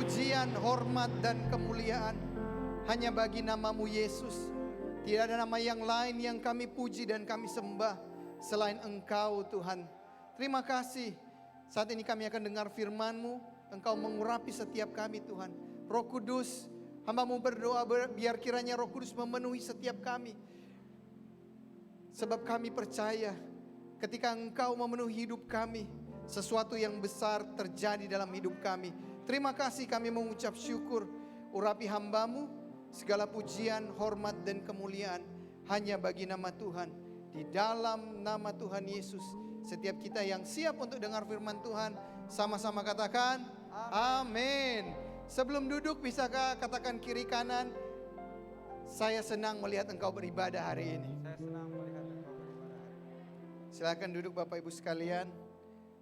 pujian, hormat, dan kemuliaan hanya bagi nama-Mu Yesus. Tidak ada nama yang lain yang kami puji dan kami sembah selain Engkau Tuhan. Terima kasih. Saat ini kami akan dengar firman-Mu. Engkau mengurapi setiap kami Tuhan. Roh Kudus, hamba-Mu berdoa biar kiranya Roh Kudus memenuhi setiap kami. Sebab kami percaya ketika Engkau memenuhi hidup kami, sesuatu yang besar terjadi dalam hidup kami. Terima kasih, kami mengucap syukur. Urapi hamba-Mu, segala pujian, hormat, dan kemuliaan hanya bagi nama Tuhan. Di dalam nama Tuhan Yesus, setiap kita yang siap untuk dengar firman Tuhan, sama-sama katakan amin. Sebelum duduk, bisakah katakan kiri kanan, saya senang melihat engkau beribadah hari ini. Saya senang melihat engkau beribadah hari ini. Silakan duduk Bapak Ibu sekalian.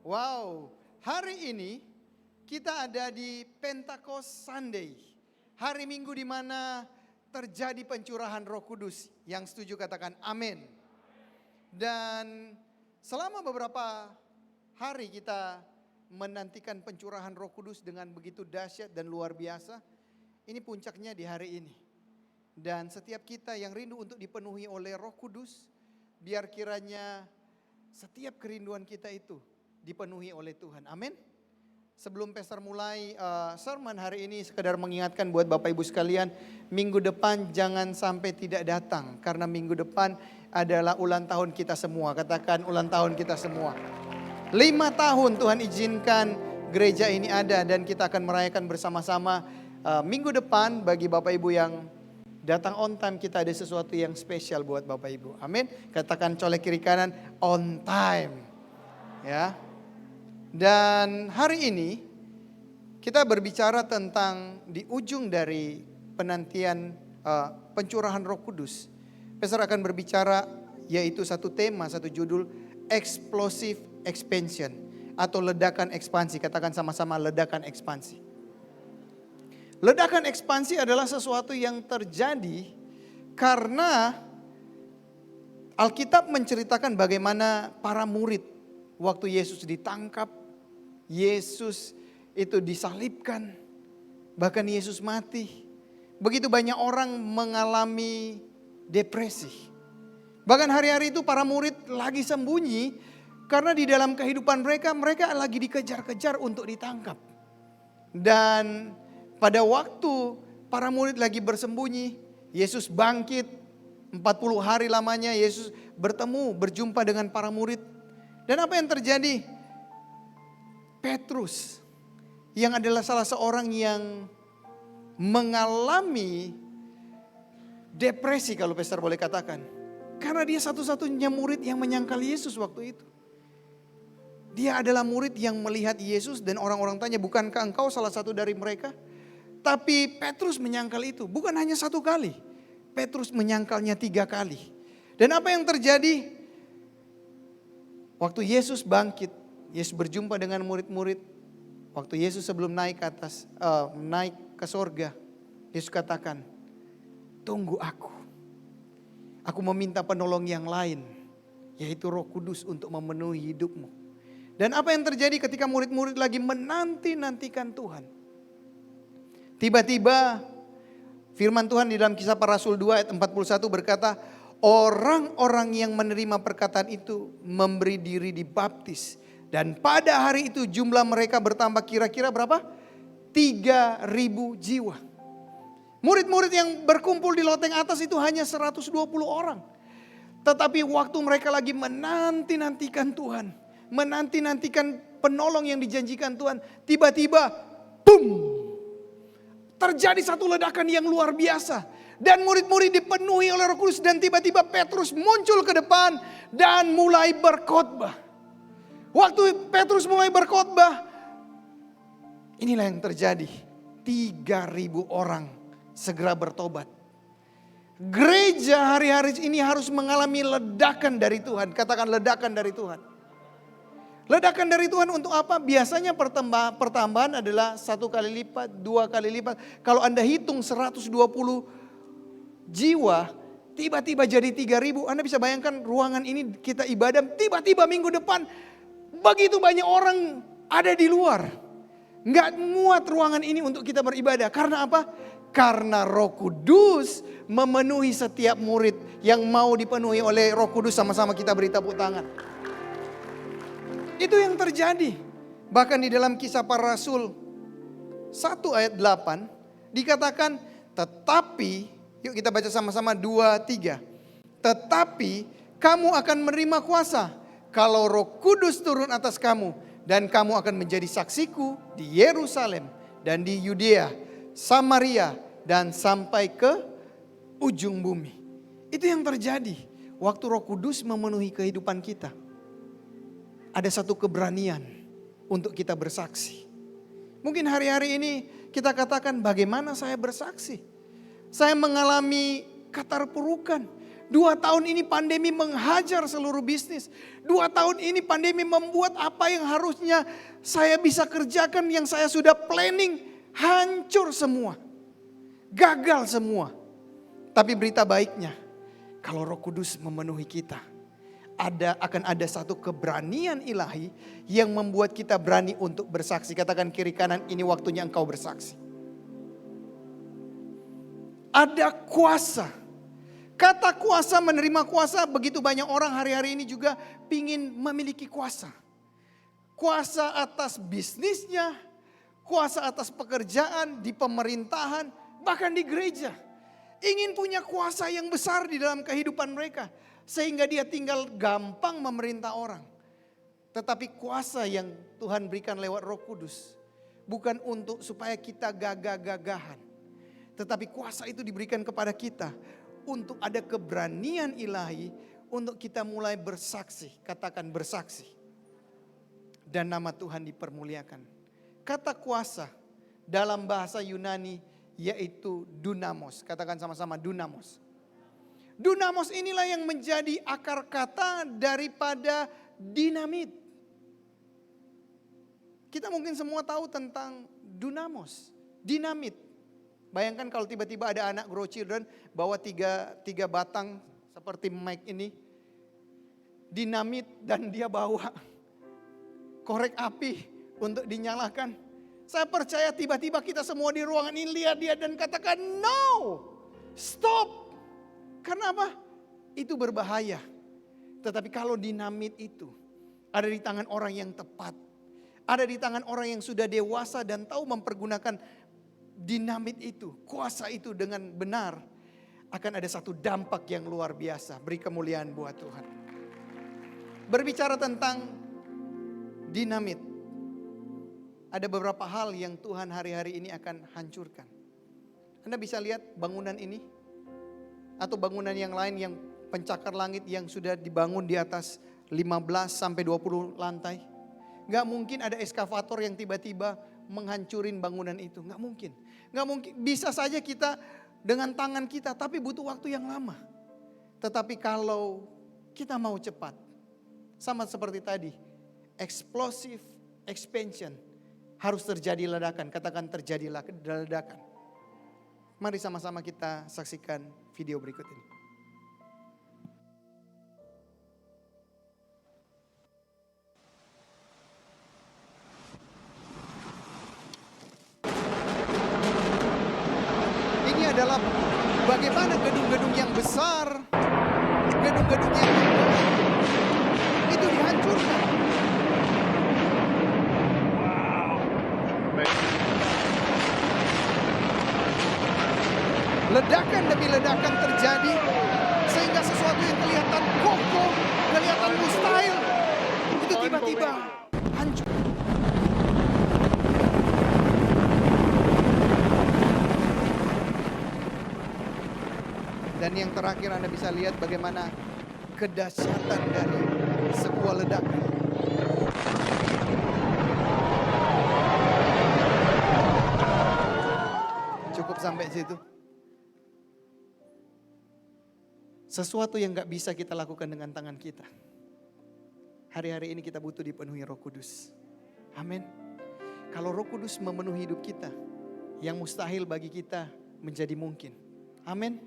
Wow, hari ini kita ada di Pentecost Sunday. Hari Minggu di mana terjadi pencurahan Roh Kudus. Yang setuju katakan amin. Dan selama beberapa hari kita menantikan pencurahan Roh Kudus dengan begitu dahsyat dan luar biasa. Ini puncaknya di hari ini. Dan setiap kita yang rindu untuk dipenuhi oleh Roh Kudus, biar kiranya setiap kerinduan kita itu dipenuhi oleh Tuhan. Amin. Sebelum pastor mulai sermon hari ini, sekedar mengingatkan buat Bapak Ibu sekalian, minggu depan jangan sampai tidak datang. Karena minggu depan adalah ulang tahun kita semua. Katakan ulang tahun kita semua. 5 tahun Tuhan izinkan gereja ini ada dan kita akan merayakan bersama-sama. Minggu depan bagi Bapak Ibu yang datang on time, kita ada sesuatu yang spesial buat Bapak Ibu. Amin. Katakan colek kiri kanan, on time. Ya. Dan hari ini kita berbicara tentang di ujung dari penantian pencurahan Roh Kudus. Pastor akan berbicara yaitu satu tema, satu judul, explosive expansion atau ledakan ekspansi. Katakan sama-sama, ledakan ekspansi. Ledakan ekspansi adalah sesuatu yang terjadi karena Alkitab menceritakan bagaimana para murid waktu Yesus ditangkap, Yesus itu disalibkan, bahkan Yesus mati. Begitu banyak orang mengalami depresi. Bahkan hari-hari itu para murid lagi sembunyi karena di dalam kehidupan mereka lagi dikejar-kejar untuk ditangkap. Dan pada waktu para murid lagi bersembunyi, Yesus bangkit 40 hari lamanya Yesus berjumpa dengan para murid. Dan apa yang terjadi? Petrus yang adalah salah seorang yang mengalami depresi kalau pastor boleh katakan. Karena dia satu-satunya murid yang menyangkal Yesus waktu itu. Dia adalah murid yang melihat Yesus dan orang-orang tanya, bukankah engkau salah satu dari mereka? Tapi Petrus menyangkal itu, bukan hanya satu kali. Petrus menyangkalnya 3 kali. Dan apa yang terjadi? Waktu Yesus bangkit, Yesus berjumpa dengan murid-murid. Waktu Yesus sebelum naik ke atas, naik ke sorga, Yesus katakan, tunggu aku. Aku meminta penolong yang lain, yaitu Roh Kudus untuk memenuhi hidupmu. Dan apa yang terjadi ketika murid-murid lagi menanti-nantikan Tuhan? Tiba-tiba firman Tuhan di dalam Kisah Para Rasul 2 ayat 41 berkata, orang-orang yang menerima perkataan itu memberi diri dibaptis. Dan pada hari itu jumlah mereka bertambah kira-kira berapa? 3.000 jiwa. Murid-murid yang berkumpul di loteng atas itu hanya 120 orang. Tetapi waktu mereka lagi menanti-nantikan Tuhan, menanti-nantikan penolong yang dijanjikan Tuhan, tiba-tiba boom! Terjadi satu ledakan yang luar biasa. Dan murid-murid dipenuhi oleh Roh Kudus dan tiba-tiba Petrus muncul ke depan dan mulai berkhotbah. Waktu Petrus mulai berkhotbah, inilah yang terjadi. 3.000 orang segera bertobat. Gereja hari-hari ini harus mengalami ledakan dari Tuhan. Katakan ledakan dari Tuhan. Ledakan dari Tuhan untuk apa? Biasanya pertambahan adalah 1 kali lipat, 2 kali lipat. Kalau Anda hitung 120 jiwa, tiba-tiba jadi 3.000. Anda bisa bayangkan ruangan ini kita ibadah, tiba-tiba minggu depan begitu banyak orang ada di luar. Nggak muat ruangan ini untuk kita beribadah. Karena apa? Karena Roh Kudus memenuhi setiap murid yang mau dipenuhi oleh Roh Kudus. Sama-sama kita beri tepuk tangan. Itu yang terjadi. Bahkan di dalam Kisah Para Rasul 1 ayat 8 dikatakan, tetapi, yuk kita baca sama-sama 2, 3. Tetapi kamu akan menerima kuasa kalau Roh Kudus turun atas kamu, dan kamu akan menjadi saksiku di Yerusalem dan di Yudea, Samaria, dan sampai ke ujung bumi. Itu yang terjadi waktu Roh Kudus memenuhi kehidupan kita. Ada satu keberanian untuk kita bersaksi. Mungkin hari-hari ini kita katakan, bagaimana saya bersaksi? Saya mengalami keterpurukan. 2 tahun ini pandemi menghajar seluruh bisnis. 2 tahun ini pandemi membuat apa yang harusnya saya bisa kerjakan, yang saya sudah planning, hancur semua. Gagal semua. Tapi berita baiknya, kalau Roh Kudus memenuhi kita, akan ada satu keberanian ilahi yang membuat kita berani untuk bersaksi. Katakan kiri kanan, ini waktunya engkau bersaksi. Ada kuasa. Kata kuasa, menerima kuasa, begitu banyak orang hari-hari ini juga pingin memiliki kuasa. Kuasa atas bisnisnya, kuasa atas pekerjaan, di pemerintahan, bahkan di gereja. Ingin punya kuasa yang besar di dalam kehidupan mereka. Sehingga dia tinggal gampang memerintah orang. Tetapi kuasa yang Tuhan berikan lewat Roh Kudus bukan untuk supaya kita gagah-gagahan. Tetapi kuasa itu diberikan kepada kita untuk ada keberanian ilahi untuk kita mulai bersaksi. Katakan bersaksi. Dan nama Tuhan dipermuliakan. Kata kuasa dalam bahasa Yunani yaitu dunamos. Katakan sama-sama dunamos. Dunamos inilah yang menjadi akar kata daripada dinamit. Kita mungkin semua tahu tentang dunamos, dinamit. Bayangkan kalau tiba-tiba ada anak grow children bawa tiga batang seperti mic ini. Dinamit dan dia bawa korek api untuk dinyalakan. Saya percaya tiba-tiba kita semua di ruangan ini lihat dia dan katakan no, stop. Karena apa? Itu berbahaya. Tetapi kalau dinamit itu ada di tangan orang yang tepat. Ada di tangan orang yang sudah dewasa dan tahu mempergunakan dinamit itu. Kuasa itu dengan benar. Akan ada satu dampak yang luar biasa. Beri kemuliaan buat Tuhan. Berbicara tentang dinamit. Ada beberapa hal yang Tuhan hari-hari ini akan hancurkan. Anda bisa lihat bangunan ini. Atau bangunan yang lain yang pencakar langit yang sudah dibangun di atas 15 sampai 20 lantai. Gak mungkin ada eskavator yang tiba-tiba menghancurin bangunan itu. Gak mungkin. Gak mungkin. Bisa saja kita dengan tangan kita, tapi butuh waktu yang lama. Tetapi kalau kita mau cepat, sama seperti tadi, explosive expansion, harus terjadi ledakan. Katakan terjadi ledakan. Mari sama-sama kita saksikan video berikut ini. Ini adalah bagaimana gedung-gedung yang besar, gedung-gedung yang megah, itu dihancurkan. Ledakan demi ledakan terjadi sehingga sesuatu yang kelihatan kokoh, kelihatan mustahil, itu tiba-tiba hancur. Dan yang terakhir Anda bisa lihat bagaimana kedahsyatan dari sebuah ledakan. Cukup sampai situ. Sesuatu yang gak bisa kita lakukan dengan tangan kita. Hari-hari ini kita butuh dipenuhi Roh Kudus. Amin. Kalau Roh Kudus memenuhi hidup kita, yang mustahil bagi kita menjadi mungkin. Amin.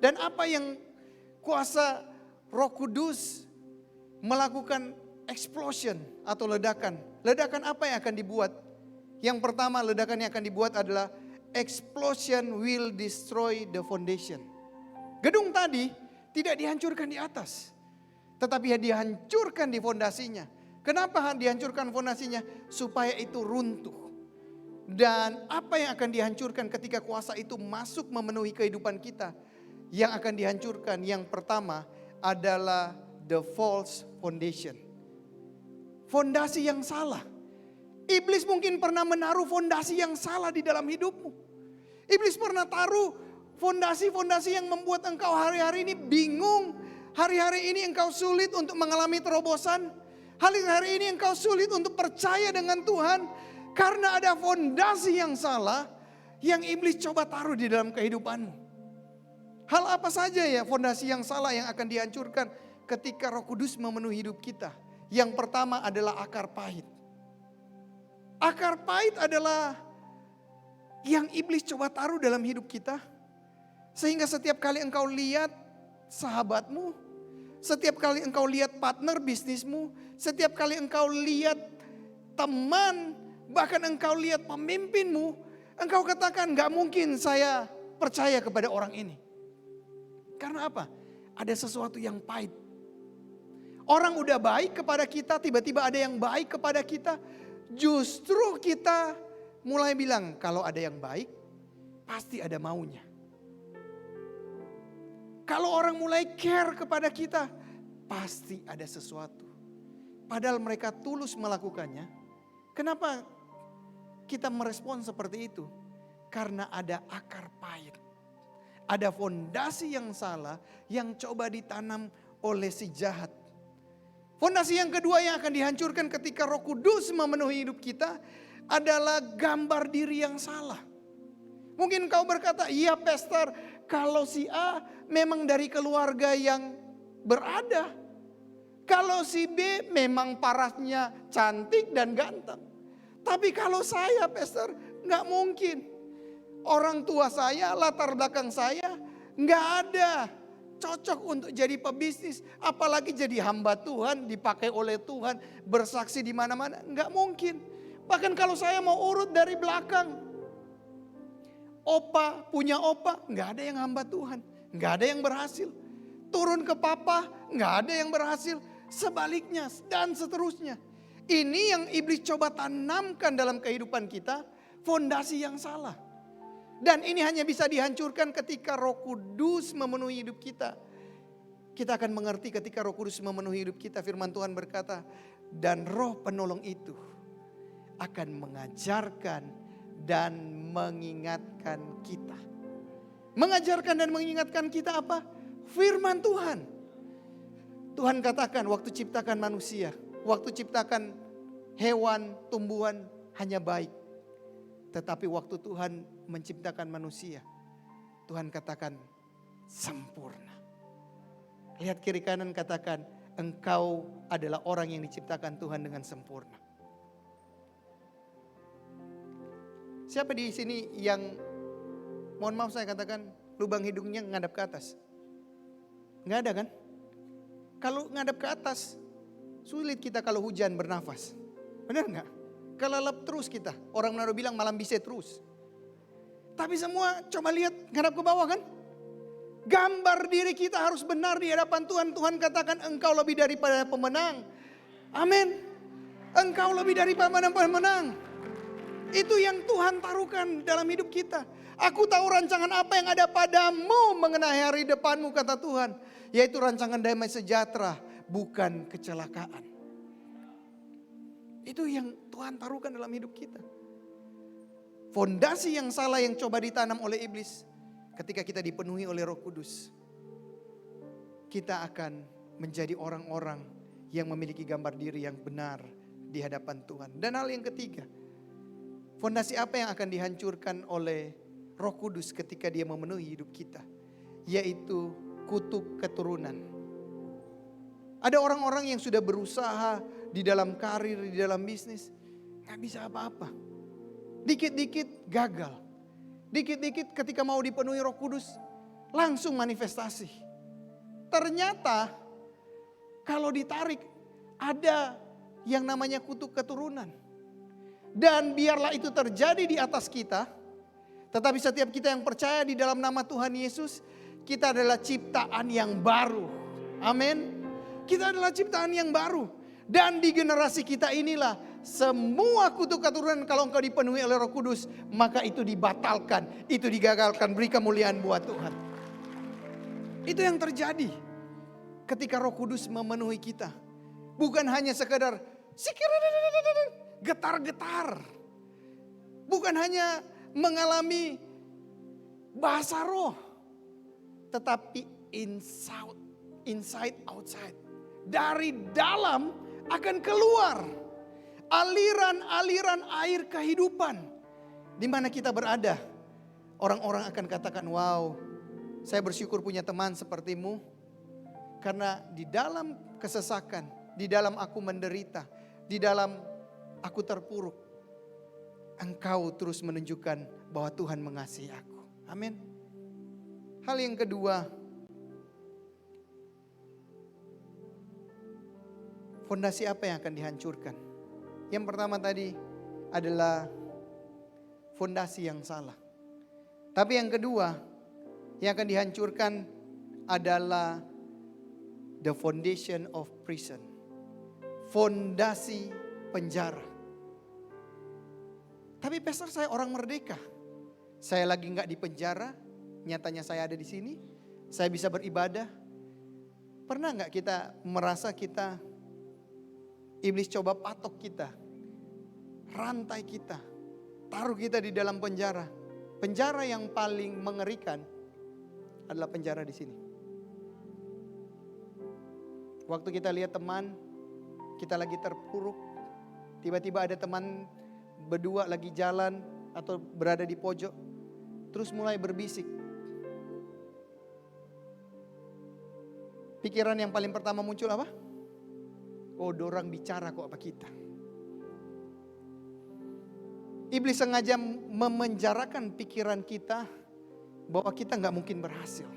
Dan apa yang kuasa Roh Kudus melakukan explosion atau ledakan. Ledakan apa yang akan dibuat? Yang pertama ledakan yang akan dibuat adalah explosion will destroy the foundation. Gedung tadi tidak dihancurkan di atas, tetapi dihancurkan di fondasinya. Kenapa dihancurkan fondasinya? Supaya itu runtuh. Dan apa yang akan dihancurkan ketika kuasa itu masuk memenuhi kehidupan kita? Yang akan dihancurkan yang pertama adalah the false foundation. Fondasi yang salah. Iblis mungkin pernah menaruh fondasi yang salah di dalam hidupmu. Iblis pernah taruh fondasi-fondasi yang membuat engkau hari-hari ini bingung. Hari-hari ini engkau sulit untuk mengalami terobosan. Hari-hari ini engkau sulit untuk percaya dengan Tuhan. Karena ada fondasi yang salah yang iblis coba taruh di dalam kehidupanmu. Hal apa saja ya fondasi yang salah yang akan dihancurkan ketika Roh Kudus memenuhi hidup kita? Yang pertama adalah akar pahit. Akar pahit adalah yang iblis coba taruh dalam hidup kita. Sehingga setiap kali engkau lihat sahabatmu, setiap kali engkau lihat partner bisnismu, setiap kali engkau lihat teman, bahkan engkau lihat pemimpinmu, engkau katakan gak mungkin saya percaya kepada orang ini. Karena apa? Ada sesuatu yang pahit. Orang udah baik kepada kita, tiba-tiba ada yang baik kepada kita. Justru kita mulai bilang kalau ada yang baik pasti ada maunya. Kalau orang mulai care kepada kita pasti ada sesuatu. Padahal mereka tulus melakukannya. Kenapa kita merespon seperti itu? Karena ada akar pahit. Ada fondasi yang salah yang coba ditanam oleh si jahat. Fondasi yang kedua yang akan dihancurkan ketika Roh Kudus memenuhi hidup kita adalah gambar diri yang salah. Mungkin kau berkata, iya pastor, kalau si A memang dari keluarga yang berada. Kalau si B memang parasnya cantik dan ganteng. Tapi kalau saya pastor, gak mungkin. Orang tua saya, latar belakang saya gak ada cocok untuk jadi pebisnis, apalagi jadi hamba Tuhan, dipakai oleh Tuhan, bersaksi di mana-mana, nggak mungkin. Bahkan kalau saya mau urut dari belakang, punya opa, nggak ada yang hamba Tuhan, nggak ada yang berhasil. Turun ke papa, nggak ada yang berhasil. Sebaliknya dan seterusnya. Ini yang iblis coba tanamkan dalam kehidupan kita, fondasi yang salah. Dan ini hanya bisa dihancurkan ketika Roh Kudus memenuhi hidup kita. Kita akan mengerti ketika Roh Kudus memenuhi hidup kita. Firman Tuhan berkata, dan Roh Penolong itu akan mengajarkan dan mengingatkan kita. Mengajarkan dan mengingatkan kita apa? Firman Tuhan. Tuhan katakan waktu ciptakan manusia, waktu ciptakan hewan, tumbuhan hanya baik. Tetapi waktu Tuhan menciptakan manusia, Tuhan katakan sempurna. Lihat kiri kanan, katakan engkau adalah orang yang diciptakan Tuhan dengan sempurna. Siapa di sini yang, mohon maaf saya katakan, lubang hidungnya ngadap ke atas? Nggak ada kan? Kalau ngadap ke atas, sulit kita kalau hujan bernafas. Benar nggak? Kelelep terus kita. Orang Manado bilang malam bisa terus. Tapi semua coba lihat ngadap ke bawah kan? Gambar diri kita harus benar di hadapan Tuhan. Tuhan katakan engkau lebih daripada pemenang. Amin. Engkau lebih daripada pemenang. Itu yang Tuhan taruhkan dalam hidup kita. Aku tahu rancangan apa yang ada padamu mengenai hari depanmu, kata Tuhan. Yaitu rancangan damai sejahtera, bukan kecelakaan. Itu yang Tuhan taruhkan dalam hidup kita. Fondasi yang salah yang coba ditanam oleh iblis. Ketika kita dipenuhi oleh Roh Kudus, kita akan menjadi orang-orang yang memiliki gambar diri yang benar di hadapan Tuhan. Dan hal yang ketiga, fondasi apa yang akan dihancurkan oleh Roh Kudus ketika dia memenuhi hidup kita? Yaitu kutuk keturunan. Ada orang-orang yang sudah berusaha di dalam karir, di dalam bisnis, gak bisa apa-apa. Dikit-dikit gagal. Dikit-dikit ketika mau dipenuhi Roh Kudus, langsung manifestasi. Ternyata kalau ditarik, ada yang namanya kutuk keturunan. Dan biarlah itu terjadi di atas kita. Tetapi setiap kita yang percaya di dalam nama Tuhan Yesus, kita adalah ciptaan yang baru. Amin. Kita adalah ciptaan yang baru. Dan di generasi kita inilah semua kutuk keturunan kalau engkau dipenuhi oleh Roh Kudus, maka itu dibatalkan, itu digagalkan. Beri kemuliaan buat Tuhan. Itu yang terjadi ketika Roh Kudus memenuhi kita. Bukan hanya sekedar getar-getar. Bukan hanya mengalami bahasa roh, tetapi inside outside. Dari dalam akan keluar aliran-aliran air kehidupan. Di mana kita berada, orang-orang akan katakan, wow, saya bersyukur punya teman sepertimu. Karena di dalam kesesakan, di dalam aku menderita, di dalam aku terpuruk, engkau terus menunjukkan bahwa Tuhan mengasihi aku. Amin. Hal yang kedua, fondasi apa yang akan dihancurkan? Yang pertama tadi adalah fondasi yang salah. Tapi yang kedua yang akan dihancurkan adalah the foundation of prison. Fondasi penjara. Tapi pastor, saya orang merdeka. Saya lagi nggak di penjara, nyatanya saya ada di sini. Saya bisa beribadah. Pernah nggak kita merasa iblis coba patok kita, rantai kita, taruh kita di dalam penjara. Penjara yang paling mengerikan adalah penjara di sini. Waktu kita lihat teman, kita lagi terpuruk, tiba-tiba ada teman berdua lagi jalan atau berada di pojok, terus mulai berbisik. Pikiran yang paling pertama muncul apa? Oh, dorang bicara kok apa kita. Iblis sengaja memenjarakan pikiran kita bahwa kita gak mungkin berhasil.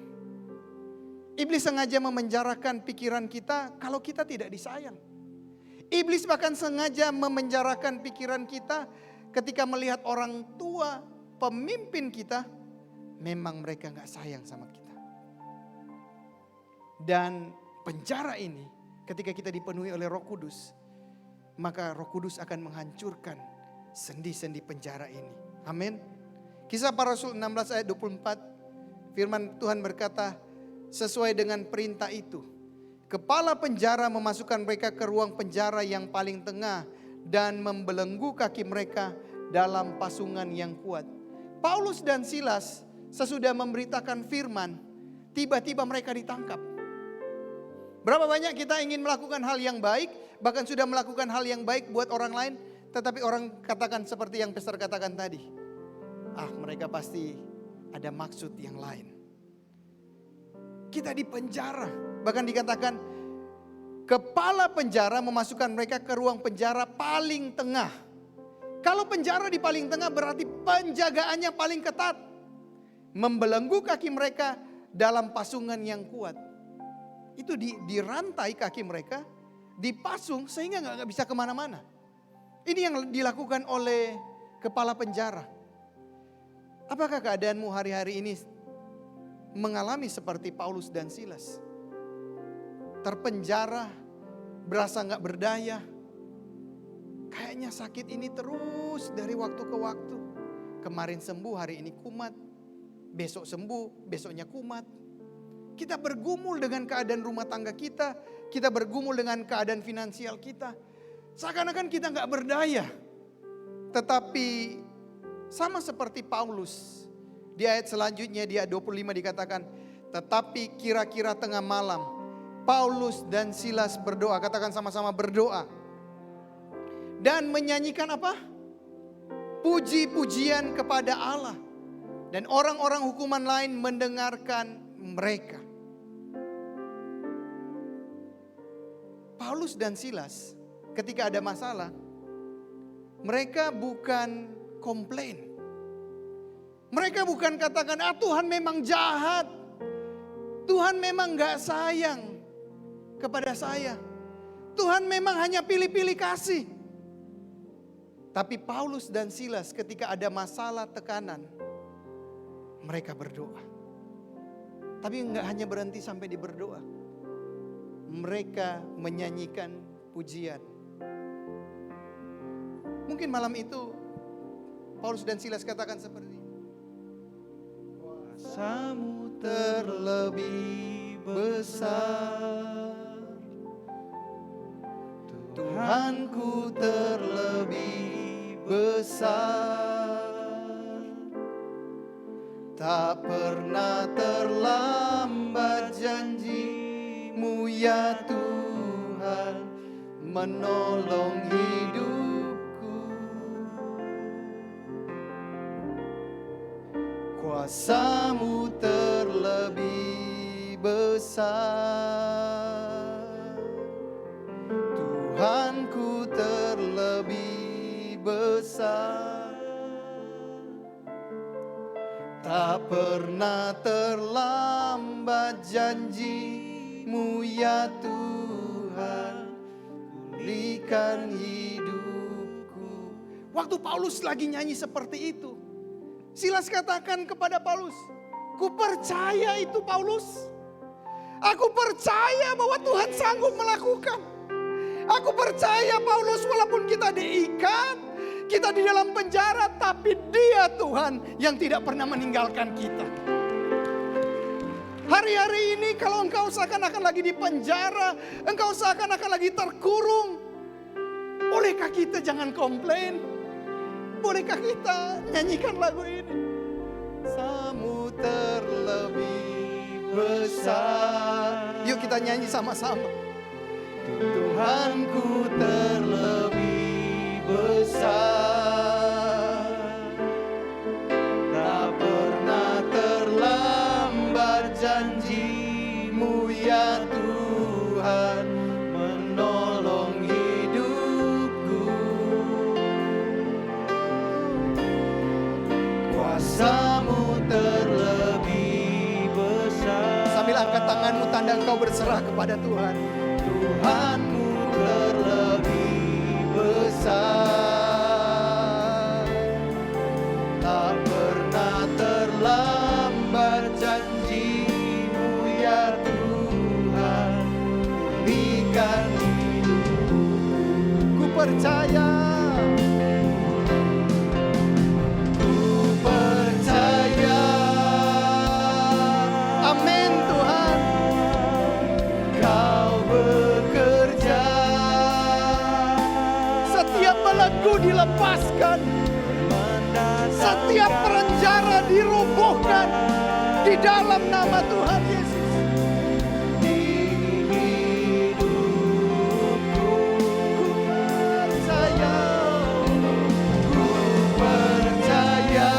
Iblis sengaja memenjarakan pikiran kita kalau kita tidak disayang. Iblis bahkan sengaja memenjarakan pikiran kita ketika melihat orang tua pemimpin kita, memang mereka gak sayang sama kita. Dan penjara ini ketika kita dipenuhi oleh Roh Kudus, maka Roh Kudus akan menghancurkan sendi-sendi penjara ini. Amin. Kisah Para Rasul 16 ayat 24, firman Tuhan berkata, sesuai dengan perintah itu, kepala penjara memasukkan mereka ke ruang penjara yang paling tengah dan membelenggu kaki mereka dalam pasungan yang kuat. Paulus dan Silas sesudah memberitakan firman, tiba-tiba mereka ditangkap. Berapa banyak kita ingin melakukan hal yang baik, bahkan sudah melakukan hal yang baik buat orang lain, tetapi orang katakan seperti yang pastor katakan tadi. Mereka pasti ada maksud yang lain. Kita di penjara, bahkan dikatakan kepala penjara memasukkan mereka ke ruang penjara paling tengah. Kalau penjara di paling tengah berarti penjagaannya paling ketat. Membelenggu kaki mereka dalam pasungan yang kuat. Itu dirantai kaki mereka, dipasung sehingga gak bisa kemana-mana. Ini yang dilakukan oleh kepala penjara. Apakah keadaanmu hari-hari ini mengalami seperti Paulus dan Silas? Terpenjara, berasa gak berdaya. Kayaknya sakit ini terus dari waktu ke waktu. Kemarin sembuh, hari ini kumat. Besok sembuh, besoknya kumat. Kita bergumul dengan keadaan rumah tangga kita. Kita bergumul dengan keadaan finansial kita. Seakan-akan kita gak berdaya. Tetapi sama seperti Paulus. Di ayat selanjutnya di ayat 25 dikatakan, tetapi kira-kira tengah malam Paulus dan Silas berdoa. Katakan sama-sama berdoa. Dan menyanyikan apa? Puji-pujian kepada Allah. Dan orang-orang hukuman lain mendengarkan mereka. Paulus dan Silas ketika ada masalah, mereka bukan komplain. Mereka bukan katakan, Tuhan memang jahat. Tuhan memang gak sayang kepada saya. Tuhan memang hanya pilih-pilih kasih. Tapi Paulus dan Silas ketika ada masalah tekanan, mereka berdoa. Tapi enggak hanya berhenti sampai di berdoa. Mereka menyanyikan pujian. Mungkin malam itu Paulus dan Silas katakan seperti ini. Kuasa-Mu terlebih besar, Tuhanku terlebih besar. Tak pernah terlambat janji-Mu ya Tuhan, menolong hidupku. Kuasa-Mu terlebih besar, Tuhanku terlebih besar. Tak pernah terlambat janji-Mu ya Tuhan, pulihkan hidupku. Waktu Paulus lagi nyanyi seperti itu, Silas katakan kepada Paulus, ku percaya itu Paulus. Aku percaya bahwa Tuhan sanggup melakukan. Aku percaya Paulus, walaupun kita diikat, kita di dalam penjara, tapi Dia Tuhan yang tidak pernah meninggalkan kita. Hari-hari ini kalau engkau seakan-akan lagi di penjara, engkau seakan-akan lagi terkurung, bolehkah kita jangan komplain? Bolehkah kita nyanyikan lagu ini? Samu terlebih besar. Yuk kita nyanyi sama-sama. Tuhanku terlebih besar, tak pernah terlambat janji-Mu ya Tuhan, menolong hidupku. Kuasa-Mu terlebih besar. Sambil angkat tanganmu, tanda engkau berserah kepada Tuhan. Tuhanku terlebih besar, tak pernah terlambat janji-Mu ya Tuhan, pulihkan hidupku. Ku percaya, ku percaya. Amin Tuhan, Kau bekerja. Setiap belenggu dilepaskan, setiap penjara dirobohkan di dalam nama Tuhan Yesus. Di hidupku, ku percaya, ku percaya.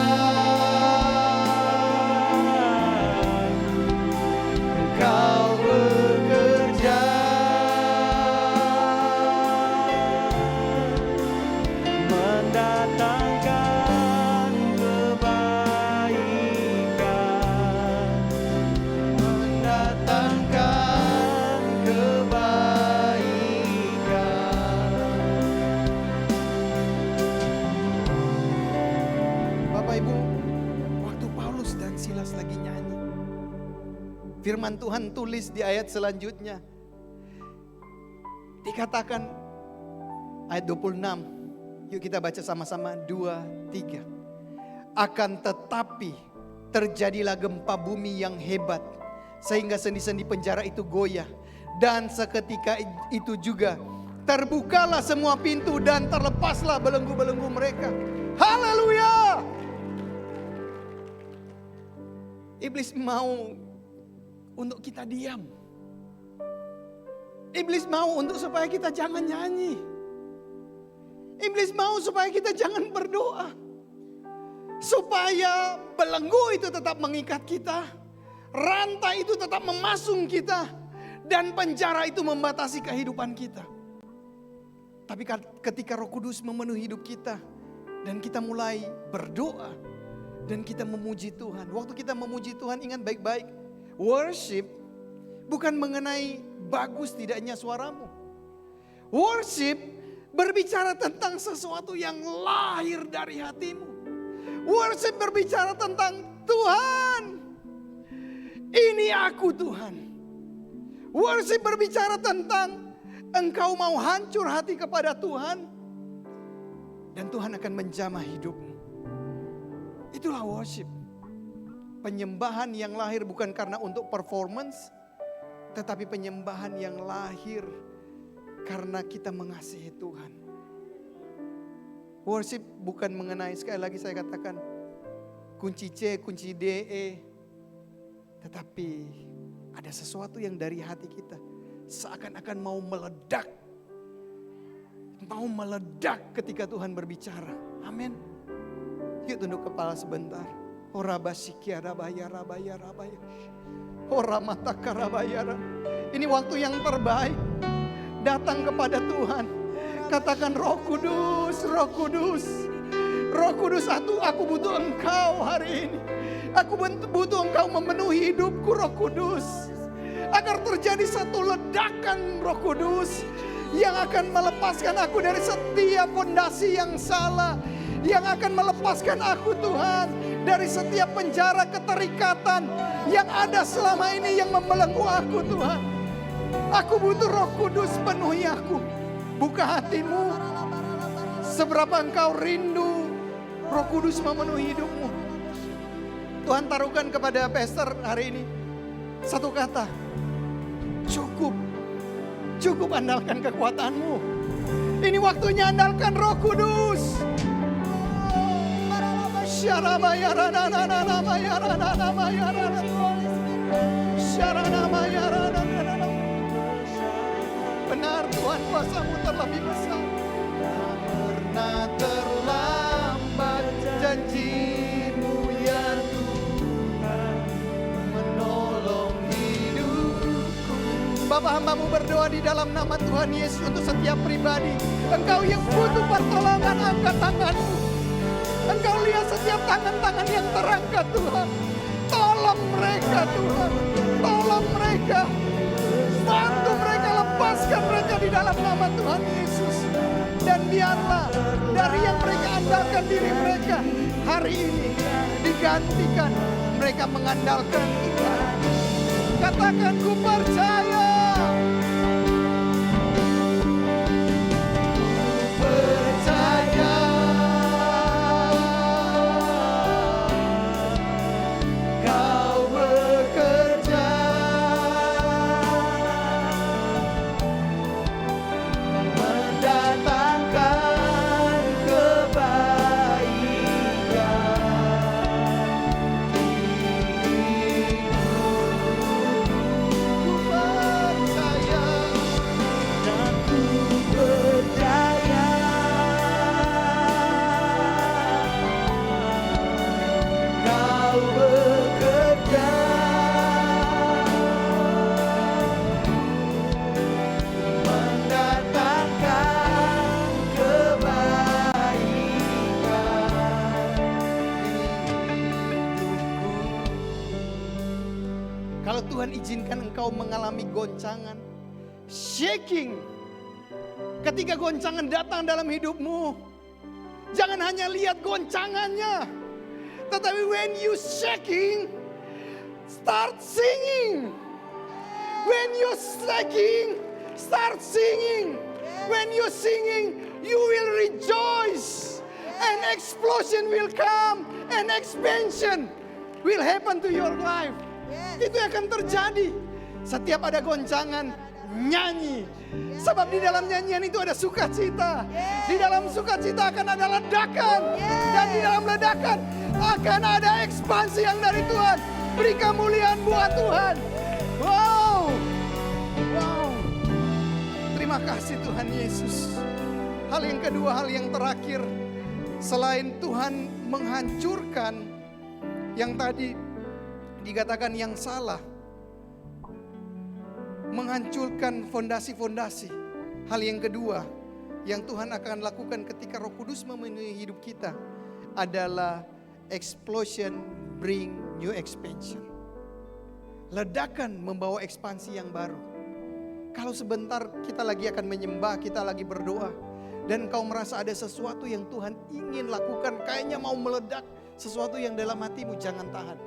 Kau bekerja, mendatangkan kebaikan, mendatangkan kebaikan. Bapak Ibu, waktu Paulus dan Silas lagi nyanyi, firman Tuhan tulis di ayat selanjutnya. Dikatakan ayat 26. Yuk kita baca sama-sama 2, 3. Akan tetapi terjadilah gempa bumi yang hebat, sehingga sendi-sendi penjara itu goyah. Dan seketika itu juga terbukalah semua pintu dan terlepaslah belenggu-belenggu mereka. Haleluya! Iblis mau untuk kita diam. Iblis mau untuk supaya kita jangan nyanyi. Iblis mau supaya kita jangan berdoa. Supaya belenggu itu tetap mengikat kita. Rantai itu tetap memasung kita. Dan penjara itu membatasi kehidupan kita. Tapi ketika Roh Kudus memenuhi hidup kita. Dan kita mulai berdoa. Dan kita memuji Tuhan. Waktu kita memuji Tuhan, ingat baik-baik. Worship bukan mengenai bagus tidaknya suaramu. Worship berbicara tentang sesuatu yang lahir dari hatimu. Worship berbicara tentang Tuhan, ini aku Tuhan. Worship berbicara tentang engkau mau hancur hati kepada Tuhan, dan Tuhan akan menjamah hidupmu. Itulah worship. Penyembahan yang lahir bukan karena untuk performance, tetapi penyembahan yang lahir karena kita mengasihi Tuhan. Worship bukan mengenai, sekali lagi saya katakan, kunci C, kunci D, E. Tetapi ada sesuatu yang dari hati kita seakan-akan mau meledak. Mau meledak ketika Tuhan berbicara. Amin. Yuk tunduk kepala sebentar. Orabasikia rabaya rabaya rabaya. Oramataka rabaya. Ini waktu yang terbaik. Datang kepada Tuhan. Katakan Roh Kudus, Roh Kudus. Roh Kudus, aku butuh Engkau hari ini. Aku butuh Engkau memenuhi hidupku, Roh Kudus. Agar terjadi satu ledakan Roh Kudus yang akan melepaskan aku dari setiap fondasi yang salah. Yang akan melepaskan aku, Tuhan, dari setiap penjara keterikatan yang ada selama ini yang membelenggu aku, Tuhan. Aku butuh Roh Kudus, penuhi aku. Buka hatimu. Seberapa engkau rindu Roh Kudus memenuhi hidupmu. Tuhan taruhkan kepada pastor hari ini satu kata. Cukup. Cukup andalkan kekuatanmu. Ini waktunya andalkan Roh Kudus. Benar Tuhan, kuasa-Mu terlebih besar. Tak pernah terlambat janji-Mu ya Tuhan, menolong hidupku. Bapa, hamba-Mu berdoa di dalam nama Tuhan Yesus untuk setiap pribadi. Engkau yang butuh pertolongan, angkat tangan-Mu. Engkau lihat setiap tangan-tangan yang terangkat, Tuhan. Tolong mereka, Tuhan. Tolong mereka. Bantu mereka, lepaskan mereka di dalam nama Tuhan Yesus. Dan biarlah dari yang mereka andalkan diri mereka, hari ini digantikan mereka mengandalkan Tuhan. Katakan, ku percaya. Kalau Tuhan izinkan engkau mengalami goncangan, shaking, ketika goncangan datang dalam hidupmu, jangan hanya lihat goncangannya, tetapi when you shaking, start singing. When you shaking, start singing. When you singing, you will rejoice. An explosion will come, an expansion will happen to your life. Itu akan terjadi. Setiap ada goncangan, nyanyi. Sebab di dalam nyanyian itu ada sukacita. Di dalam sukacita akan ada ledakan. Dan di dalam ledakan akan ada ekspansi yang dari Tuhan. Beri kemuliaan buat Tuhan. Wow. Wow. Terima kasih Tuhan Yesus. Hal yang kedua, hal yang terakhir. Selain Tuhan menghancurkan yang tadi dikatakan yang salah, menghancurkan fondasi-fondasi. Hal yang kedua yang Tuhan akan lakukan ketika Roh Kudus memenuhi hidup kita adalah explosion bring new expansion. Ledakan membawa ekspansi yang baru. Kalau sebentar kita lagi akan menyembah, kita lagi berdoa, dan engkau merasa ada sesuatu yang Tuhan ingin lakukan, kayaknya mau meledak, sesuatu yang dalam hatimu, jangan tahan.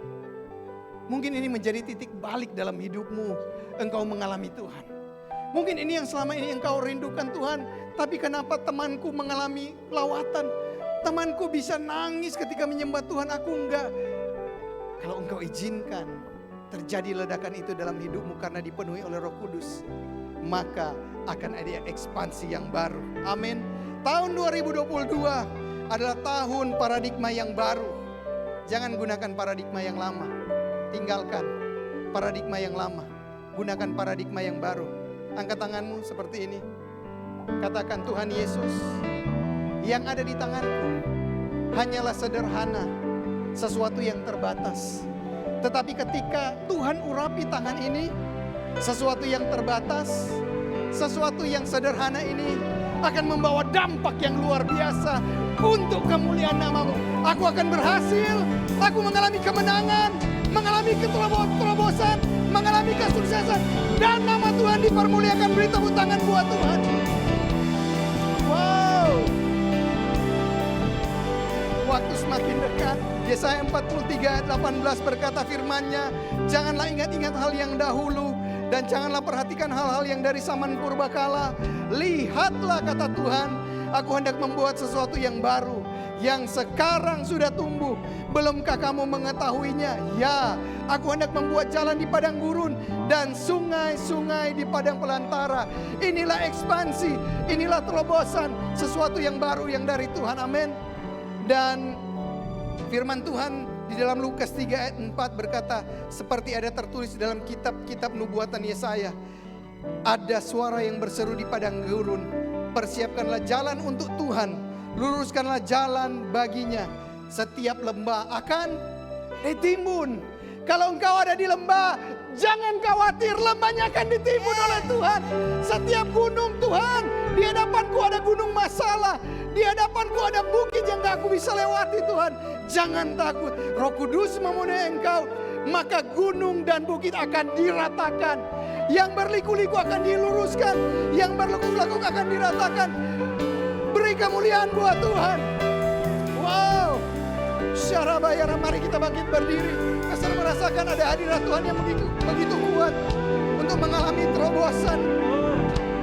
Mungkin ini menjadi titik balik dalam hidupmu, engkau mengalami Tuhan. Mungkin ini yang selama ini engkau rindukan Tuhan, tapi kenapa temanku mengalami lawatan? Temanku bisa nangis ketika menyembah Tuhan, aku enggak. Kalau engkau izinkan terjadi ledakan itu dalam hidupmu karena dipenuhi oleh Roh Kudus, maka akan ada ekspansi yang baru. Amin. Tahun 2022 adalah tahun paradigma yang baru. Jangan gunakan paradigma yang lama. Tinggalkan paradigma yang lama. Gunakan paradigma yang baru. Angkat tanganmu seperti ini. Katakan, Tuhan Yesus, yang ada di tanganku hanyalah sederhana, sesuatu yang terbatas. Tetapi ketika Tuhan urapi tangan ini, sesuatu yang terbatas, sesuatu yang sederhana ini akan membawa dampak yang luar biasa untuk kemuliaan nama-Mu. Aku akan berhasil, aku mengalami kemenangan, mengalami keterobosan, mengalami kesuksesan, dan nama Tuhan dipermuliakan. Beri tepuk tangan buat Tuhan. Wow. Waktu semakin dekat. Yesaya 43 ayat 18 berkata firman-Nya, janganlah ingat-ingat hal yang dahulu, dan janganlah perhatikan hal-hal yang dari zaman purbakala. Lihatlah, kata Tuhan, aku hendak membuat sesuatu yang baru, yang sekarang sudah tumbuh. Belumkah kamu mengetahuinya? Ya, aku hendak membuat jalan di padang gurun dan sungai-sungai di padang pelantara. Inilah ekspansi, inilah terobosan, sesuatu yang baru yang dari Tuhan. Amin. Dan firman Tuhan di dalam Lukas 3 ayat 4 berkata, seperti ada tertulis dalam kitab-kitab nubuatan Yesaya, ada suara yang berseru di padang gurun, persiapkanlah jalan untuk Tuhan, luruskanlah jalan baginya. Setiap lembah akan ditimbun. Kalau engkau ada di lembah, jangan khawatir, lembahnya akan ditimbun oleh Tuhan. Setiap gunung, Tuhan, di hadapanku ada gunung masalah, di hadapanku ada bukit yang gak aku bisa lewati, Tuhan. Jangan takut, Roh Kudus memenuhi engkau, maka gunung dan bukit akan diratakan. Yang berliku-liku akan diluruskan, yang berlekuk-lekuk akan diratakan. Beri kemuliaan buat Tuhan. Wow. Syarabayara, mari kita bangkit berdiri. Saya merasakan ada hadirat Tuhan yang begitu kuat untuk mengalami terobosan.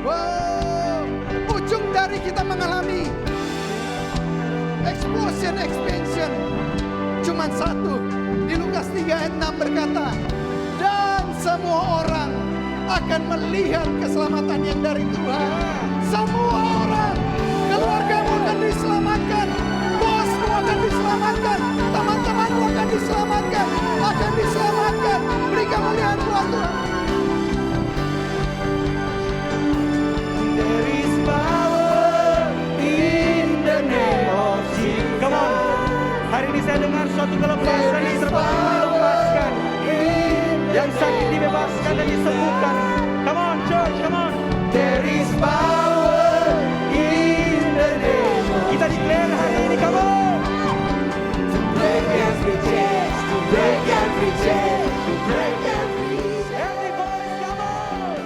Wow. Ujung dari kita mengalami explosion, expansion, cuman satu. Di Lukas 3 ayat 6 berkata, dan semua orang akan melihat keselamatan yang dari Tuhan. Semua orang, keluargamu akan diselamatkan, bosmu akan diselamatkan, teman-temanmu akan diselamatkan, Beri kemuliaan buat Tuhan. There is power in the name of Jesus. Come on. Hari ini saya dengar suatu kelepasan yang terbaru dilepaskan. Yang sakit dibebaskan dan disembuhkan. Come on church, come on. There is power in the name of Jesus. Kita declare hari ini, come on. To break every chain, to break every chain, to break every chain. Every voice, come on.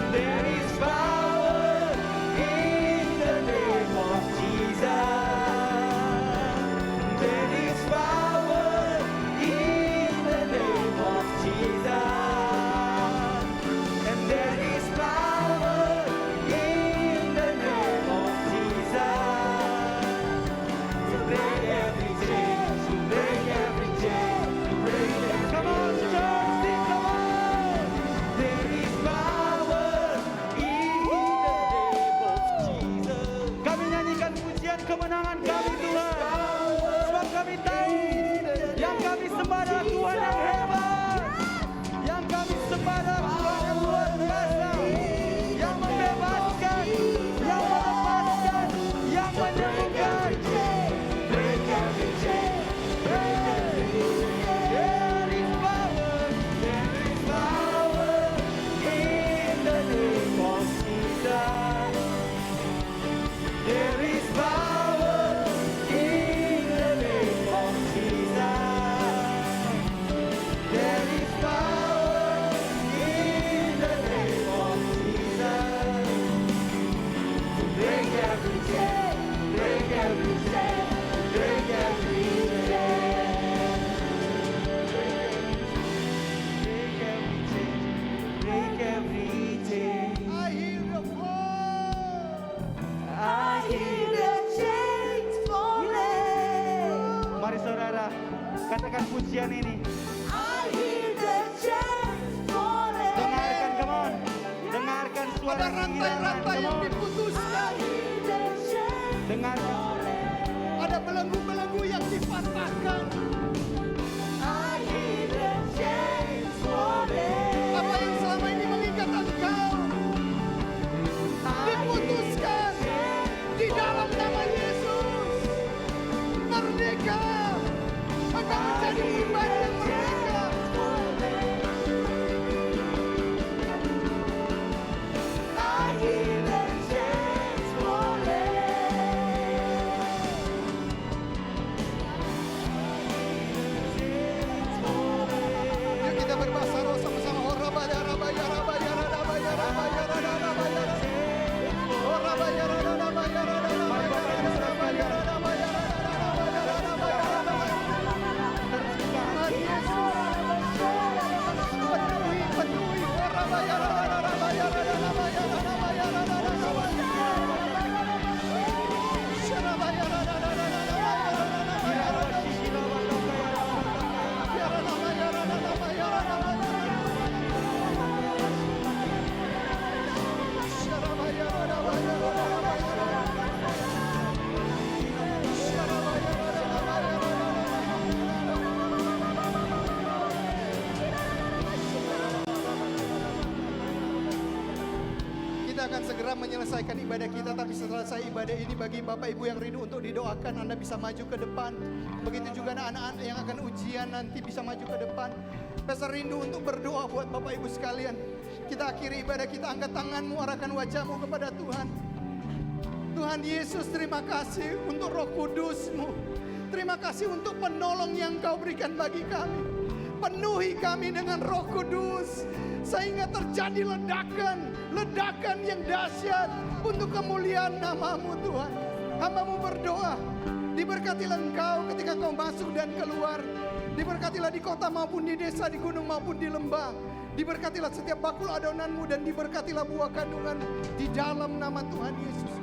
There is power in the name of Jesus. There is power in pujian ini. I hear the chains falling. Dengarkan, come on. Dengarkan Ada suara rantai-rantai kehilangan, yang come on. diputuskan. Hear the chains Dengarkan. Ada belenggu-belenggu yang dipatahkan. I hear the chains falling. Apa yang selama ini mengikat engkau diputuskan di dalam nama Yesus. Merdeka. Engkau menjadi pribadi yang merdeka. I hear the chains falling. Yuk kita berbahasa roh sama-sama. Horabaya rabaya rabaya rabaya rabaya rabaya. Horabaya rabaya rabaya rabaya Tuhan Yesus. Penuhi horabaya rabaya rabaya Kita akan segera menyelesaikan ibadah kita, tapi setelah selesai ibadah ini, bagi Bapak Ibu yang rindu untuk didoakan, Anda bisa maju ke depan. Begitu juga anak-anak yang akan ujian nanti bisa maju ke depan. Pastor rindu untuk berdoa buat Bapak Ibu sekalian. Kita akhiri ibadah kita, angkat tanganmu, arahkan wajahmu kepada Tuhan. Tuhan Yesus, terima kasih untuk Roh Kudus-Mu. Terima kasih untuk penolong yang Kau berikan bagi kami. Penuhi kami dengan Roh Kudus, sehingga terjadi ledakan yang dahsyat untuk kemuliaan nama-Mu Tuhan. Hamba-Mu berdoa, diberkatilah Engkau ketika Kau masuk dan keluar. Diberkatilah di kota maupun di desa, di gunung maupun di lembah. Diberkatilah setiap bakul adonan-Mu dan diberkatilah buah kandungan di dalam nama Tuhan Yesus.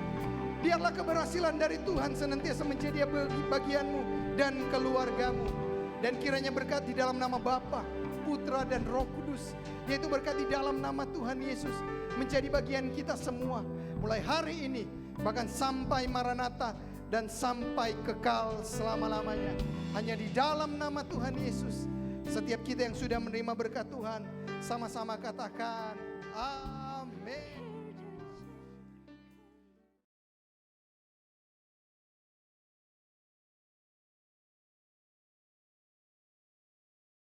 Biarlah keberhasilan dari Tuhan senantiasa menjadi bagian-Mu dan keluarga-Mu. Dan kiranya berkat di dalam nama Bapa, Putra dan Roh Kudus, yaitu berkat di dalam nama Tuhan Yesus, menjadi bagian kita semua. Mulai hari ini, bahkan sampai Maranatha dan sampai kekal selama-lamanya. Hanya di dalam nama Tuhan Yesus. Setiap kita yang sudah menerima berkat Tuhan, sama-sama katakan, Amin.